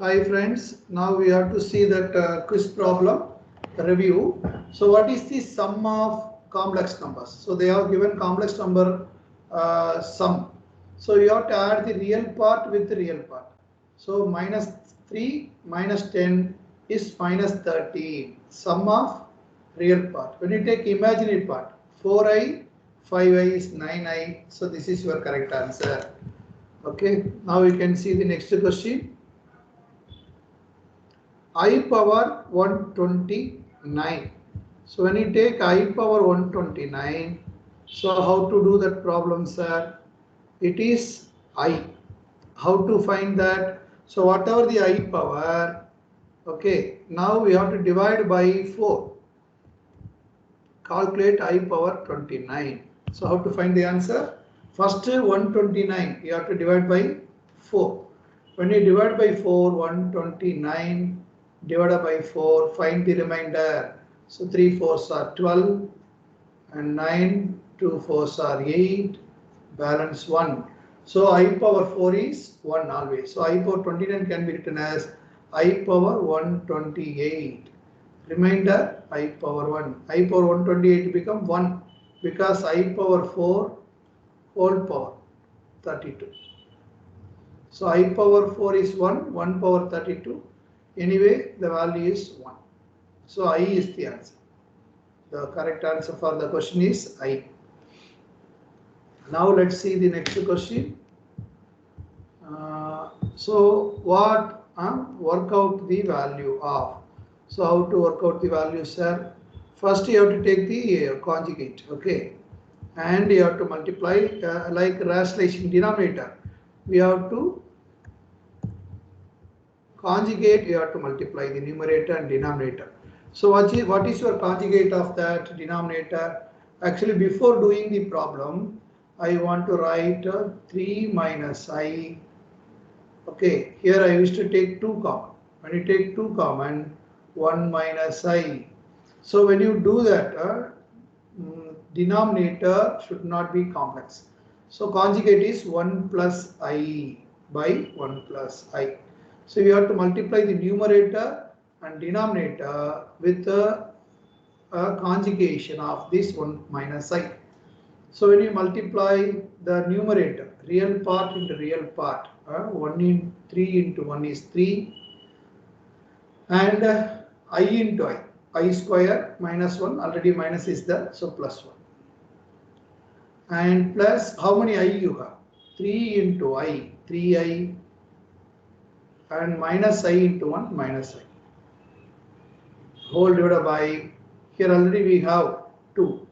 Hi friends, now we have to see that quiz problem review. So what is the sum of complex numbers? So they have given complex number sum. So you have to add the real part with the real part. So minus 3 minus 10 is minus 13. Sum of real part. When you take imaginary part, 4i, 5i is 9i. So this is your correct answer. Okay, now we can see the next question. I power 129. So when you take I power 129, so how to do that problem, sir? It is I. How to find that? So whatever the I power, okay, now we have to divide by 4. Calculate I power 29. So how to find the answer? First 129, you have to divide by 4. When you divide by 4, 129 divided by 4, find the remainder. So 3 4s are 12 and 9, 2 4s are 8, balance 1. So I power 4 is 1 always. So I power 29 can be written as I power 128. Remainder I power 1. I power 128 become 1 because I power 4 whole power 32. So I power 4 is 1, 1 power 32. Anyway, the value is 1. So I is the answer. The correct answer for the question is I. Now let's see the next question. So what work out the value of? So how to work out the value, sir? First you have to take the conjugate, okay, and you have to multiply like rationalization denominator. We have to conjugate, you have to multiply the numerator and denominator. So what is your conjugate of that denominator? Actually, before doing the problem, I want to write 3 minus I. Okay, here I used to take 2 common. When you take 2 common, 1 minus I. So when you do that, denominator should not be complex. So conjugate is 1 plus I by 1 plus I. So you have to multiply the numerator and denominator with a conjugation of this 1 minus I. So when you multiply the numerator, real part into real part, 1 in 3 into 1 is 3, and I into I square minus 1, already minus is there, so plus 1. And plus, how many I you have? 3 into I, 3I, and minus I into 1, minus I. Whole divided by, here already we have 2.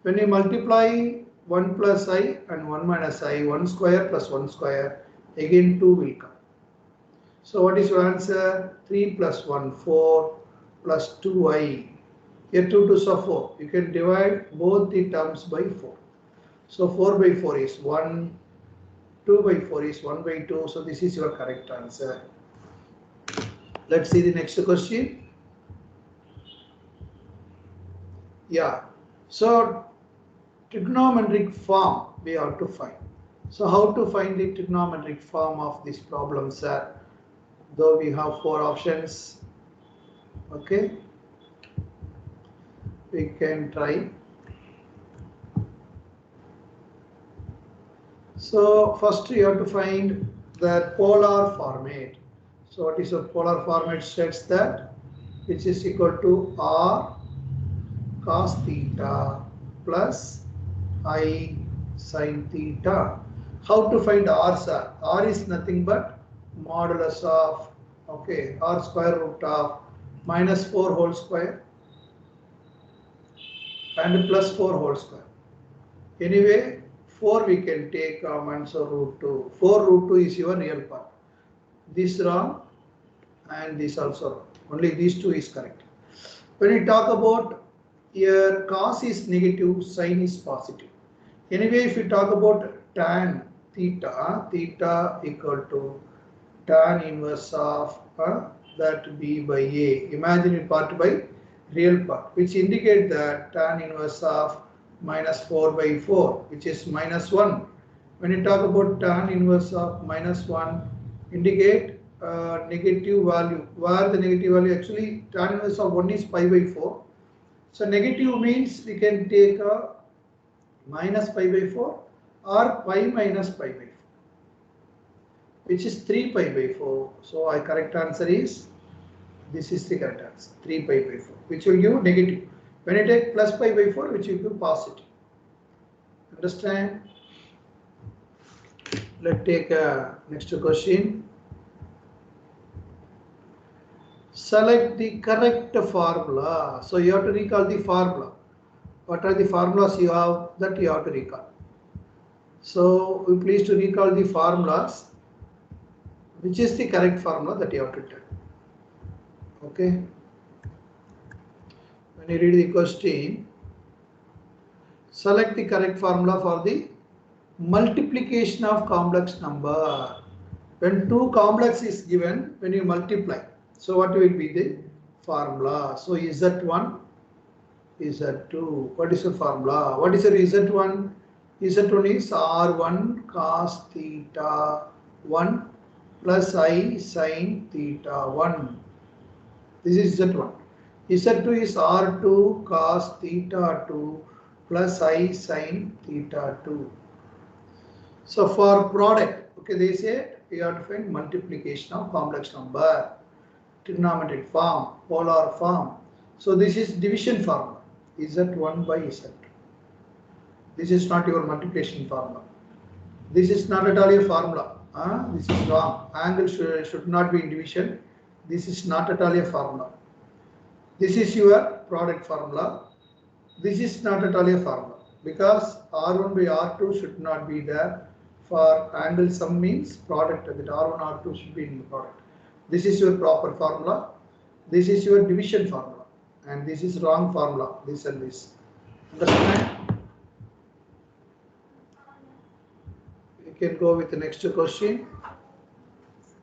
When you multiply 1 plus I and 1 minus I, 1 square plus 1 square, again 2 will come. So what is your answer? 3 plus 1, 4 plus 2I. Here 2 2s are 4. You can divide both the terms by 4. So 4 by 4 is 1, 2 by 4 is 1 by 2. So this is your correct answer. Let's see the next question. Yeah. So trigonometric form we have to find. So how to find the trigonometric form of this problem, sir? Though we have 4 options. Okay. We can try. So first you have to find the polar format. So what is your polar format? States that which is equal to r cos theta plus I sin theta. How to find r, sir? R is nothing but modulus of, okay, r square root of minus 4 whole square and plus 4 whole square. Anyway, 4 we can take common, so root 2. 4 root 2 is your real part. This wrong and this also wrong. Only these 2 is correct. When we talk about here, cos is negative, sin is positive. Anyway, if you talk about tan theta, theta equal to tan inverse of that b by a, imaginary part by real part, which indicate that tan inverse of minus 4 by 4, which is minus 1. When you talk about tan inverse of minus 1, indicate negative value, where the negative value actually tan inverse of 1 is pi by 4. So negative means we can take minus pi by 4 or pi minus pi by 4, which is 3 pi by 4. So our correct answer is, this is the correct answer, 3 pi by 4, which will give negative. When you take plus pi by 4, which will give positive. Understand? Let's take next question. Select the correct formula. So you have to recall the formula. What are the formulas you have, that you have to recall. So we please to recall the formulas. Which is the correct formula that you have to tell. Okay. When you read the question, select the correct formula for the multiplication of complex number. When two complex is given, when you multiply, so what will be the formula? So Z1, Z2. What is the formula? What is the Z1? Z1 is R1 cos theta 1 plus I sin theta 1. This is Z1. Z2 is R2 cos theta 2 plus I sin theta 2. So for product, okay, they say you have to find multiplication of complex number, trigonometric form, polar form. So this is division formula, Z1 by Z2. This is not your multiplication formula. This is not at all a formula. This is wrong. Angle should not be in division. This is not at all a formula. This is your product formula. This is not at all a formula, because R1 by R2 should not be there. For angle sum means product, that R1 R2 should be in the product. This is your proper formula. This is your division formula, and this is wrong formula, this and this. Understand? You can go with the next question.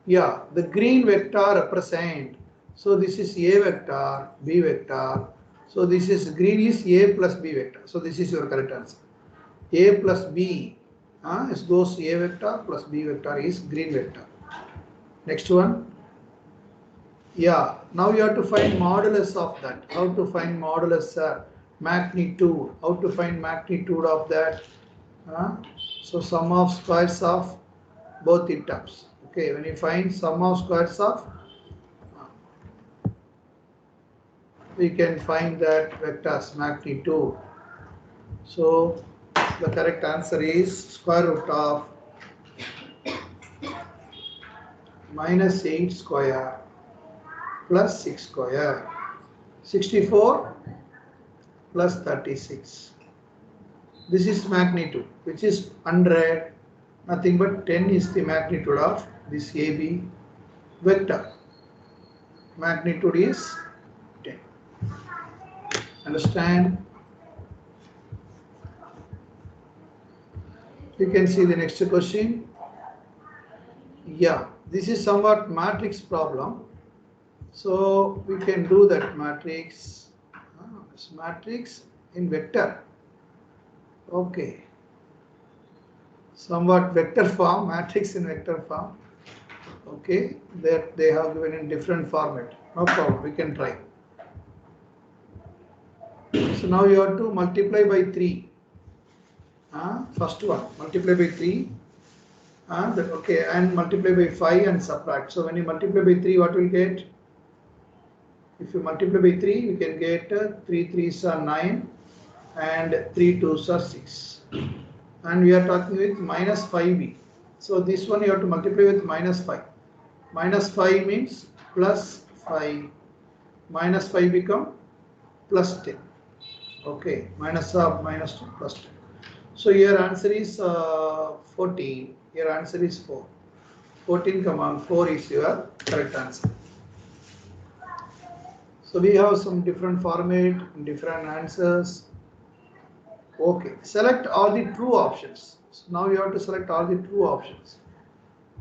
Yeah, the green vector represent. So this is A vector, B vector. So this is green is A plus B vector. So this is your correct answer. A plus B is goes A vector plus B vector is green vector. Next one. Yeah, now you have to find modulus of that. How to find modulus, magnitude. How to find magnitude of that? So sum of squares of both the terms. Okay, when you find sum of squares of, we can find that vector's magnitude. So the correct answer is square root of minus 8 square plus 6 square, 64 plus 36. This is magnitude, which is 100. Nothing but 10 is the magnitude of this AB vector. Magnitude is 10. Understand? You can see the next question. Yeah, this is somewhat matrix problem. So we can do that matrix. It's matrix in vector. Okay. Somewhat vector form, matrix in vector form. Okay, that they have given in different format. No problem, we can try. So now you have to multiply by 3. First one, multiply by 3. Okay, and multiply by 5 and subtract. So when you multiply by 3, what will get? If you multiply by 3, you can get 3 3s are 9 and 3 2s are 6. And we are talking with minus 5b. So this one you have to multiply with minus 5. Minus 5 means plus 5. Minus 5 become plus 10. Okay, minus of minus 2 plus 10. So your answer is 14. Your answer is 4. 14, 4 is your correct answer. So we have some different format, different answers. Okay, select all the true options. So now you have to select all the true options.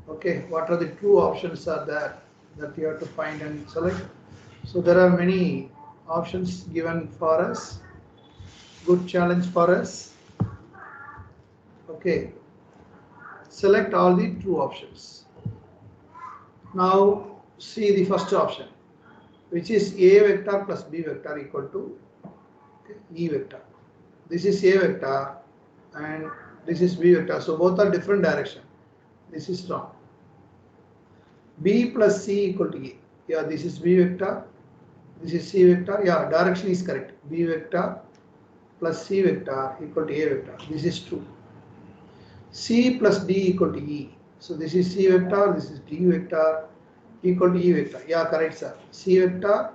Okay, what are the true options are there that you have to find and select? So there are many options given for us. Good challenge for us. Okay, select all the true options. Now see the first option, which is A vector plus B vector equal to E vector. This is A vector and this is B vector. So both are different direction. This is wrong. B plus C equal to A. Yeah, this is B vector. This is C vector. Yeah, direction is correct. B vector plus C vector equal to A vector. This is true. C plus D equal to E. So this is C vector, this is D vector equal to E vector. Yeah, correct, sir. C vector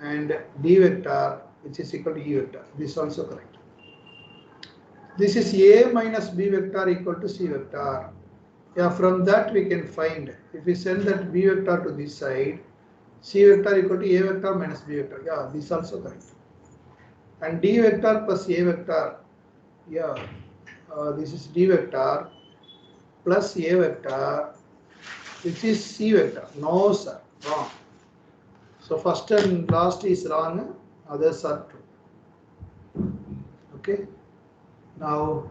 and D vector, which is equal to E vector. This is also correct. This is A minus B vector equal to C vector. Yeah, from that we can find, if we send that B vector to this side, C vector equal to A vector minus B vector. Yeah, this is also correct. And D vector plus A vector. Yeah, this is D vector plus A vector, which is C vector. No, sir, wrong. So first and last is wrong, others are true. Okay. Now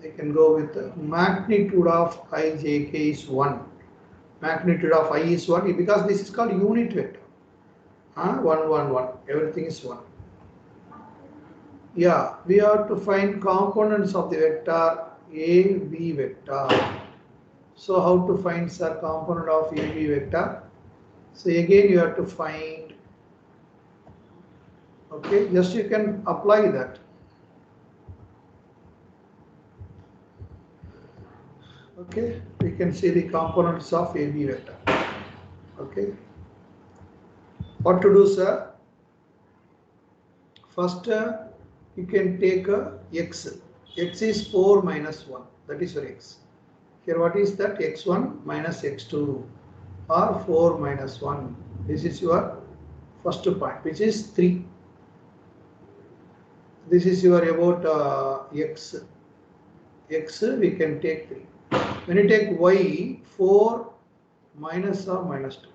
I can go with the magnitude of ijk is 1. Magnitude of I is 1 because this is called unit vector. 1, 1, 1. Everything is 1. Yeah, we have to find components of the vector A, B vector. So how to find, sir, component of A, B vector? So again you have to find, okay, just you can apply that. Okay, we can see the components of A, B vector. Okay, what to do, sir? First, you can take x. X is 4 minus 1. That is your x. Here, what is that? x1 minus x2 or 4 minus 1. This is your first point, which is 3. This is your about x. X, we can take 3. When you take y, 4 minus or minus 2.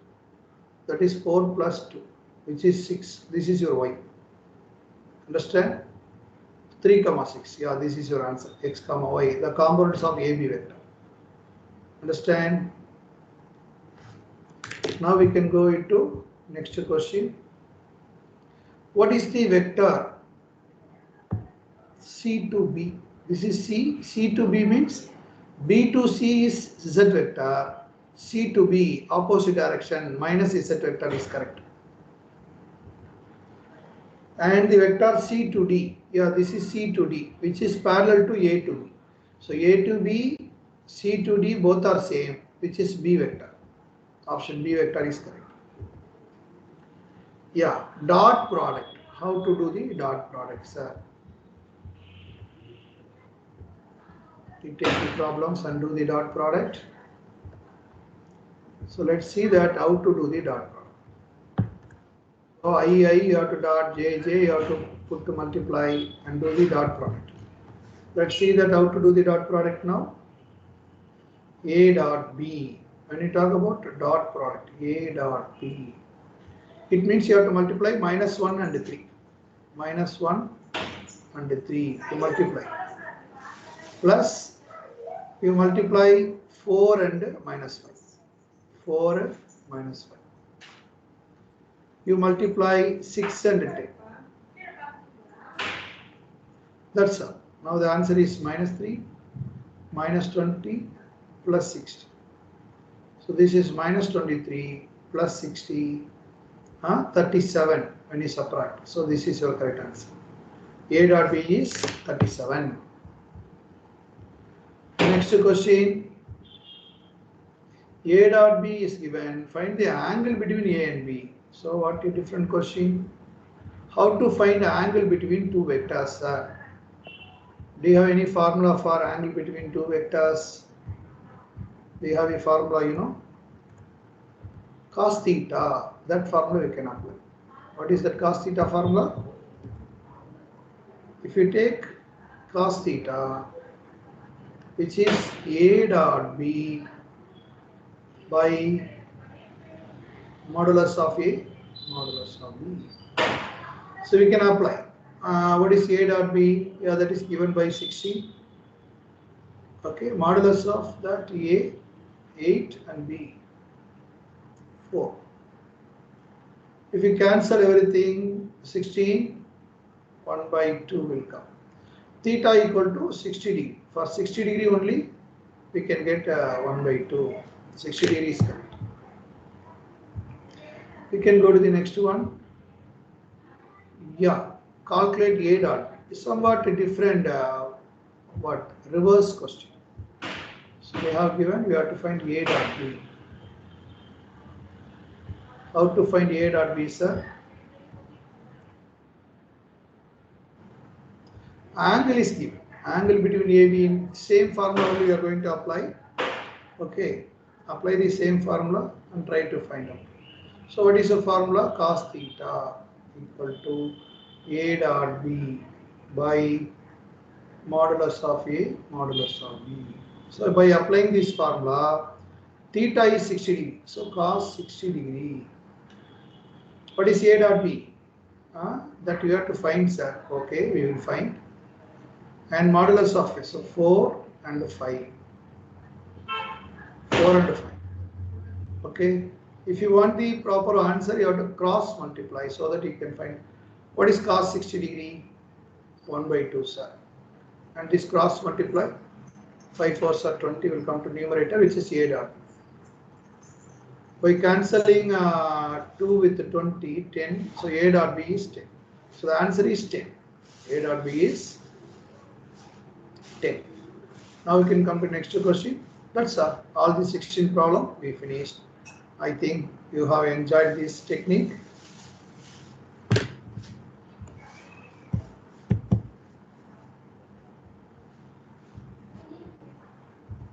That is 4 plus 2, which is 6. This is your y. Understand? 3 comma 6. Yeah, this is your answer. X comma y. The components of AB vector. Understand? Now we can go into next question. What is the vector C to B? This is C. C to B means B to C is Z vector. C to B, opposite direction, minus Z vector is correct. And the vector C to D, yeah, this is C to D, which is parallel to A to B. So A to B, C to D, both are same, which is B vector. Option B vector is correct. Yeah, dot product. How to do the dot product, sir? You take the problems and do the dot product. So let's see that how to do the dot product. So I, you have to dot, J, you have to put to multiply and do the dot product. Let's see that how to do the dot product now. A dot B. When you talk about dot product, A dot B, it means you have to multiply minus 1 and 3. Minus 1 and 3 to multiply. Plus you multiply 4 and minus 5. 4 and minus 5. You multiply 6 and 10. That's all. Now the answer is minus 3, minus 20, plus 60. So this is minus 23 plus 60, 37 when you subtract. So this is your correct answer. A dot B is 37. Next question. A dot B is given. Find the angle between A and B. So what a different question. How to find the angle between two vectors? Do you have any formula for angle between two vectors? Do you have a formula, you know? Cos theta. That formula we can apply. What is that cos theta formula? If you take cos theta, which is A dot B by modulus of A, modulus of B. So we can apply. What is A dot B? Yeah, that is given by 60. Okay, modulus of that A, 8 and B. 4. If you cancel everything, 16, 1 by 2 will come. Theta equal to 60 degree. For 60 degree only, we can get 1 by 2. 60 degree is correct. We can go to the next one. Yeah, calculate A dot. It's somewhat different, reverse question. So they have given, we have to find A dot B. How to find A dot B, sir? Angle is given. Angle between A, B, in same formula only we are going to apply. Okay, apply the same formula and try to find out. So what is the formula? Cos theta equal to A dot B by modulus of A, modulus of B. So by applying this formula, theta is 60 degree. So cos 60 degree. What is A dot B? That we have to find, sir. Okay, we will find. And modulus of A. So 4 and 5. 4 and 5. Okay. If you want the proper answer, you have to cross multiply so that you can find what is cos 60 degree. 1 by 2, sir. And this cross multiply. 5 4s are 20 will come to numerator, which is A dot. By cancelling 2 with 20, 10. So A dot B is 10. So the answer is 10. A dot B is 10. Now we can come to next question. That's all. All the 16 problem we finished. I think you have enjoyed this technique.